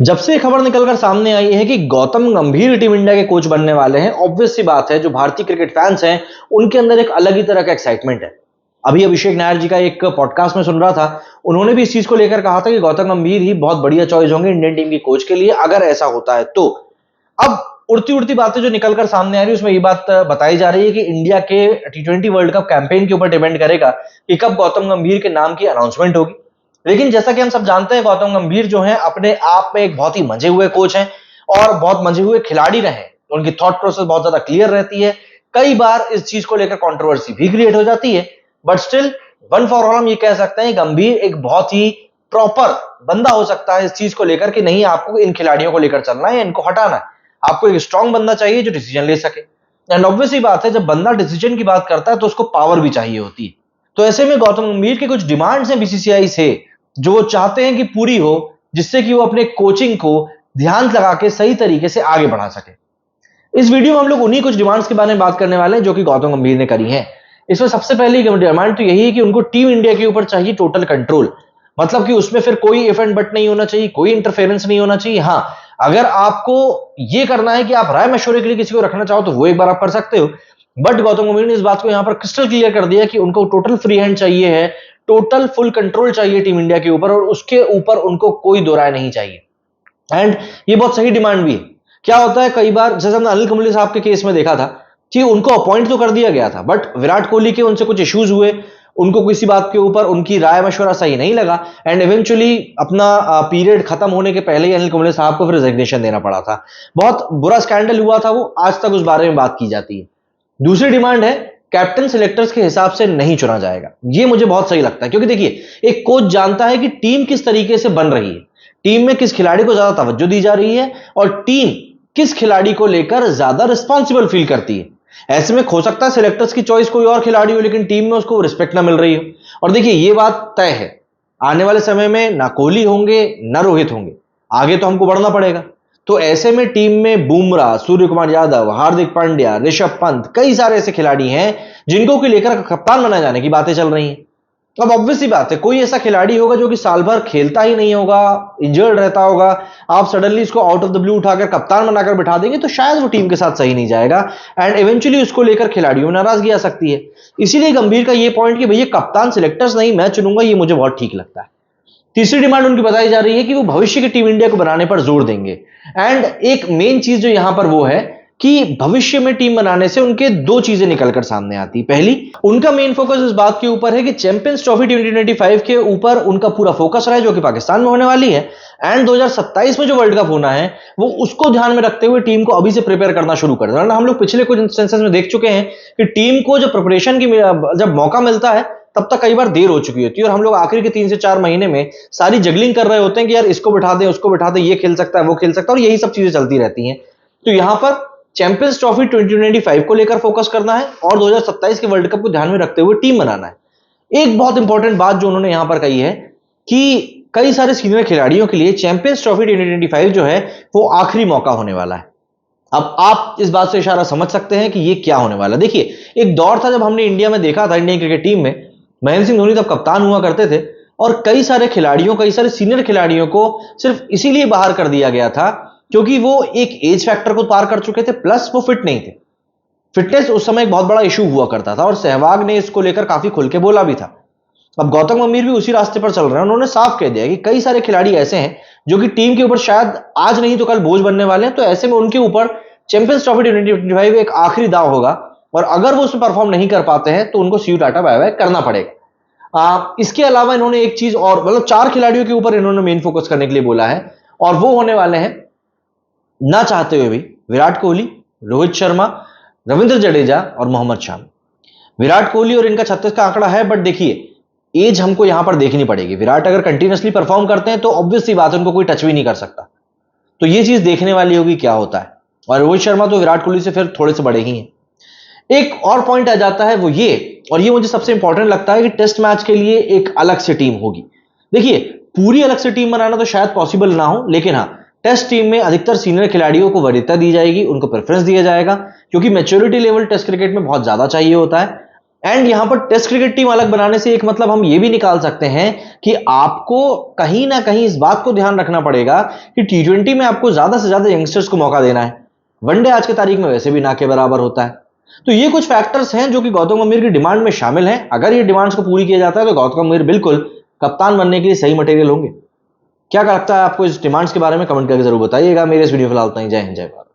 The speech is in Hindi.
जब से खबर निकलकर सामने आई है कि गौतम गंभीर टीम इंडिया के कोच बनने वाले हैं, ऑब्वियस सी बात है जो भारतीय क्रिकेट फैंस हैं उनके अंदर एक अलग ही तरह का एक्साइटमेंट है। अभी अभिषेक नायर जी का एक पॉडकास्ट में सुन रहा था, उन्होंने भी इस चीज को लेकर कहा था कि गौतम गंभीर ही बहुत बढ़िया चॉइस होंगे इंडियन टीम की कोच के लिए अगर ऐसा होता है तो। अब उड़ती उड़ती बातें जो निकलकर सामने आ रही है उसमें ये बात बताई जा रही है कि इंडिया के टी20 वर्ल्ड कप कैंपेन के ऊपर डिपेंड करेगा कि कब गौतम गंभीर के नाम की अनाउंसमेंट होगी। लेकिन जैसा कि हम सब जानते हैं गौतम गंभीर जो है अपने आप में एक बहुत ही मंझे हुए कोच हैं और बहुत मंझे हुए खिलाड़ी रहे। उनकी थॉट प्रोसेस बहुत ज्यादा क्लियर रहती है। कई बार इस चीज को लेकर कंट्रोवर्सी भी क्रिएट हो जाती है, but still one for all हम ये कह सकते हैं गंभीर एक बहुत ही प्रॉपर बंदा हो सकता है इस चीज को लेकर कि नहीं आपको इन खिलाड़ियों को लेकर चलना है, इनको हटाना है। आपको एक स्ट्रांग बंदा चाहिए जो डिसीजन ले सके। एंड ऑब्वियसली बात है जब बंदा डिसीजन की बात करता है तो उसको पावर भी चाहिए होती है। तो ऐसे में गौतम गंभीर के कुछ डिमांड्स हैं बीसीसीआई से जो वो चाहते हैं कि पूरी हो, जिससे कि वो अपने कोचिंग को ध्यान लगा के सही तरीके से आगे बढ़ा सके। इस वीडियो में हम लोग उन्हीं कुछ डिमांड्स के बारे में बात करने वाले हैं जो कि गौतम गंभीर ने करी हैं। इसमें सबसे पहली डिमांड तो यही है कि उनको टीम इंडिया के ऊपर चाहिए टोटल कंट्रोल। मतलब कि उसमें फिर कोई इफ एंड बट नहीं होना चाहिए, कोई इंटरफेरेंस नहीं होना चाहिए। हाँ, अगर आपको ये करना है कि आप राय मशवरे के लिए किसी को रखना चाहो तो वो एक बार आप कर सकते हो, बट गौतम गंभीर ने इस बात को यहां पर क्रिस्टल क्लियर कर दिया कि उनको टोटल फ्री हैंड चाहिए है, टोटल फुल कंट्रोल चाहिए टीम इंडिया के ऊपर और उसके ऊपर उनको कोई दो राय नहीं चाहिए। एंड ये बहुत सही डिमांड भी है। क्या होता है कई बार जैसे हमने अनिल कुंबले साहब के केस में देखा था कि उनको अपॉइंट तो कर दिया गया था, बट विराट कोहली के उनसे कुछ इश्यूज हुए, उनको किसी बात के ऊपर उनकी राय मशवरा सही नहीं लगा एंड इवेंचुअली अपना पीरियड खत्म होने के पहले ही अनिल कुंबले साहब को फिर रेजिग्नेशन देना पड़ा था। बहुत बुरा स्कैंडल हुआ था वो, आज तक उस बारे में बात की जाती है। दूसरी डिमांड है कैप्टन सिलेक्टर्स के हिसाब से नहीं चुना जाएगा। ये मुझे बहुत सही लगता है क्योंकि देखिए एक कोच जानता है कि टीम किस तरीके से बन रही है, टीम में किस खिलाड़ी को ज्यादा तवज्जो दी जा रही है और टीम किस खिलाड़ी को लेकर ज्यादा रिस्पॉन्सिबल फील करती है। ऐसे में हो सकता है सिलेक्टर्स की चॉइस कोई और खिलाड़ी हो लेकिन टीम में उसको रिस्पेक्ट ना मिल रही हो। और देखिए ये बात तय है, आने वाले समय में ना कोहली होंगे ना रोहित होंगे, आगे तो हमको बढ़ना पड़ेगा। तो ऐसे में टीम में बुमराह, सूर्य कुमार यादव, हार्दिक पांड्या, ऋषभ पंत, कई सारे ऐसे खिलाड़ी हैं जिनको कि लेकर कप्तान बनाए जाने की बातें चल रही हैं। अब ऑब्वियसली बात है कोई ऐसा खिलाड़ी होगा जो कि साल भर खेलता ही नहीं होगा, इंजर्ड रहता होगा, आप सडनली इसको आउट ऑफ द ब्लू उठाकर कप्तान बनाकर बिठा देंगे तो शायद वो टीम के साथ सही नहीं जाएगा एंड इवेंचुअली उसको लेकर खिलाड़ियों में नाराजगी आ सकती है। इसीलिए गंभीर का ये पॉइंट कि भैया कप्तान सिलेक्टर्स नहीं मैं चुनूंगा, ये मुझे बहुत ठीक लगता है। तीसरी डिमांड उनकी बताई जा रही है कि वो भविष्य की टीम इंडिया को बनाने पर जोर देंगे। एंड एक मेन चीज जो यहां पर वो है कि भविष्य में टीम बनाने से उनके दो चीजें निकलकर सामने आती। पहली, उनका मेन फोकस इस बात के ऊपर है कि चैंपियंस ट्रॉफी 2025 के ऊपर उनका पूरा फोकस रहा है जो कि पाकिस्तान में होने वाली है एंड 2027 में जो वर्ल्ड कप होना है वो उसको ध्यान में रखते हुए टीम को अभी से प्रिपेयर करना शुरू कर देना। हम लोग पिछले कुछ इंस्टेंसेस में देख चुके हैं कि टीम को जब प्रिपरेशन की जब मौका मिलता है तब तक कई बार देर हो चुकी होती है और हम लोग आखिरी के 3 से 4 महीने में सारी जगलिंग कर रहे होते हैं कि यार इसको बिठा दें उसको बिठा दें, ये खेल सकता है वो खेल सकता है और यही सब चीजें चलती रहती हैं। तो यहां पर चैंपियंस ट्रॉफी 2025 को लेकर फोकस करना है और 2027 के वर्ल्ड कप को ध्यान में रखते हुए टीम बनाना है। एक बहुत इंपॉर्टेंट बात जो उन्होंने यहां पर कही है कि कई सारे सीनियर खिलाड़ियों के लिए चैंपियंस ट्रॉफी 2025 जो है वो आखिरी मौका होने वाला है। अब आप इस बात से इशारा समझ सकते हैं कि ये क्या होने वाला है। देखिए एक दौर था जब हमने इंडिया में देखा था, इंडियन क्रिकेट टीम में महेंद्र सिंह धोनी तब कप्तान हुआ करते थे और कई सारे खिलाड़ियों, कई सारे सीनियर खिलाड़ियों को सिर्फ इसीलिए बाहर कर दिया गया था क्योंकि वो एक एज फैक्टर को पार कर चुके थे, प्लस वो फिट नहीं थे। फिटनेस उस समय एक बहुत बड़ा इशू हुआ करता था और सहवाग ने इसको लेकर काफी खुल के बोला भी था। अब गौतम गंभीर भी उसी रास्ते पर चल रहे हैं। उन्होंने साफ कह दिया कि कई सारे खिलाड़ी ऐसे हैं जो कि टीम के ऊपर शायद आज नहीं तो कल बोझ बनने वाले हैं, तो ऐसे में उनके ऊपर चैंपियंस ट्रॉफी 2025 एक आखिरी दाव होगा और अगर वो उसमें परफॉर्म नहीं कर पाते हैं तो उनको सी यू टाटा बाय बाय करना पड़ेगा। इसके अलावा इन्होंने एक चीज और, मतलब 4 खिलाड़ियों के ऊपर इन्होंने मेन फोकस करने के लिए बोला है और वो होने वाले हैं ना चाहते हुए भी विराट कोहली, रोहित शर्मा, रविंद्र जडेजा और मोहम्मद शमी। विराट कोहली और इनका 36 का आंकड़ा है, बट देखिए एज हमको यहां पर देखनी पड़ेगी। विराट अगर कंटिन्यूअसली परफॉर्म करते हैं तो ऑब्वियस सी बात है उनको कोई टच भी नहीं कर सकता, तो ये चीज देखने वाली होगी क्या होता है। और रोहित शर्मा तो विराट कोहली से फिर थोड़े से बड़े ही हैं। एक और पॉइंट आ जाता है वो ये, और ये मुझे सबसे इंपॉर्टेंट लगता है कि टेस्ट मैच के लिए एक अलग से टीम होगी। देखिए पूरी अलग से टीम बनाना तो शायद पॉसिबल ना हो, लेकिन हाँ टेस्ट टीम में अधिकतर सीनियर खिलाड़ियों को वरीयता दी जाएगी, उनको प्रेफरेंस दिया जाएगा क्योंकि मैच्योरिटी लेवल टेस्ट क्रिकेट में बहुत ज्यादा चाहिए होता है एंड यहां पर टेस्ट क्रिकेट टीम अलग बनाने से एक मतलब हम ये भी निकाल सकते हैं कि आपको कहीं ना कहीं इस बात को ध्यान रखना पड़ेगा कि टी20 में आपको ज्यादा से ज्यादा यंगस्टर्स को मौका देना है। वनडे आज की तारीख में वैसे भी ना के बराबर होता है। तो ये कुछ फैक्टर्स हैं जो कि गौतम गंभीर की डिमांड में शामिल हैं। अगर ये डिमांड्स को पूरी किया जाता है तो गौतम गंभीर बिल्कुल कप्तान बनने के लिए सही मटेरियल होंगे। क्या लगता है आपको इस डिमांड्स के बारे में? कमेंट करके जरूर बताइएगा। मेरे इस वीडियो फिलहाल उतना ही। जय हिंद, जय भारत।